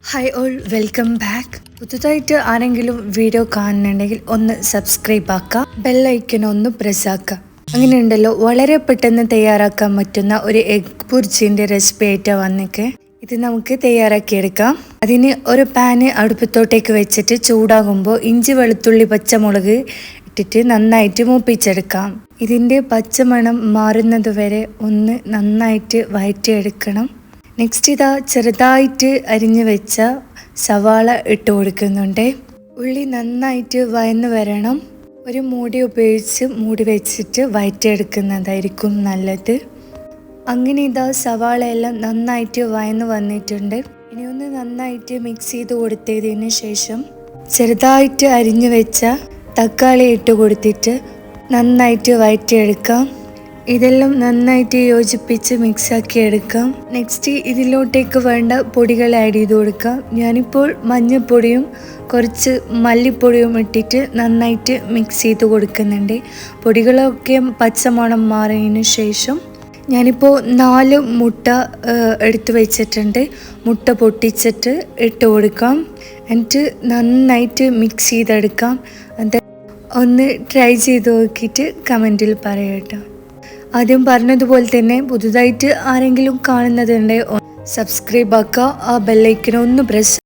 Hi all, welcome back. പുതുതായിട്ട് ആരെങ്കിലും video കാണുന്നുണ്ടെങ്കിൽ ഒന്ന് സബ്സ്ക്രൈബ് ആക്കുക, ബെല്ലൈക്കൺ ഒന്ന് പ്രസ് ആക്കുക. അങ്ങനെ ഉണ്ടല്ലോ, വളരെ പെട്ടെന്ന് തയ്യാറാക്കാൻ പറ്റുന്ന ഒരു എഗ് ബുർജിൻ്റെ റെസിപ്പി ആയിട്ട് വന്നിട്ട് ഇത് നമുക്ക് തയ്യാറാക്കിയെടുക്കാം. അതിന് ഒരു പാന് അടുപ്പത്തോട്ടേക്ക് വെച്ചിട്ട് ചൂടാകുമ്പോൾ ഇഞ്ചി, വെളുത്തുള്ളി, പച്ചമുളക് ഇട്ടിട്ട് നന്നായിട്ട് മൂപ്പിച്ചെടുക്കാം. ഇതിൻ്റെ പച്ചമണം മാറുന്നത് വരെ ഒന്ന് നന്നായിട്ട് വഴറ്റിയെടുക്കണം. നെക്സ്റ്റ് ഇതാ ചെറുതായിട്ട് അരിഞ്ഞു വെച്ച സവാള ഇട്ട് കൊടുക്കുന്നുണ്ട്. ഉള്ളി നന്നായിട്ട് വഴന്ന് വരണം. ഒരു മൂടി ഉപയോഗിച്ച് മൂടി വെച്ചിട്ട് വഴറ്റിയെടുക്കുന്നതായിരിക്കും നല്ലത്. അങ്ങനെ ഇതാ സവാളയെല്ലാം നന്നായിട്ട് വഴന്ന് വന്നിട്ടുണ്ട്. ഇനി ഒന്ന് നന്നായിട്ട് മിക്സ് ചെയ്ത് കൊടുത്തതിന് ശേഷം ചെറുതായിട്ട് അരിഞ്ഞു വെച്ച തക്കാളി ഇട്ട് കൊടുത്തിട്ട് നന്നായിട്ട് വഴറ്റിയെടുക്കാം. ഇതെല്ലാം നന്നായിട്ട് യോജിപ്പിച്ച് മിക്സാക്കി എടുക്കാം. നെക്സ്റ്റ് ഇതിലോട്ടേക്ക് വേണ്ട പൊടികൾ ആഡ് ചെയ്ത് കൊടുക്കാം. ഞാനിപ്പോൾ മഞ്ഞൾപ്പൊടിയും കുറച്ച് മല്ലിപ്പൊടിയും ഇട്ടിട്ട് നന്നായിട്ട് മിക്സ് ചെയ്ത് കൊടുക്കുന്നുണ്ട്. പൊടികളൊക്കെ പച്ചമണം മാറിയതിന് ശേഷം ഞാനിപ്പോൾ 4 മുട്ട എടുത്ത് വെച്ചിട്ടുണ്ട്. മുട്ട പൊട്ടിച്ചിട്ട് ഇട്ട് കൊടുക്കാം. എന്നിട്ട് നന്നായിട്ട് മിക്സ് ചെയ്തെടുക്കാം. അത് ഒന്ന് ട്രൈ ചെയ്ത് നോക്കിയിട്ട് കമൻറ്റിൽ പറയട്ടോ. ആദ്യം പറഞ്ഞതുപോലെ തന്നെ പുതുതായിട്ട് ആരെങ്കിലും കാണുന്നതുണ്ടെങ്കിൽ സബ്സ്ക്രൈബ് ആക്കുക, ആ ബെല്ലൈക്കൺ ഒന്ന് പ്രസ്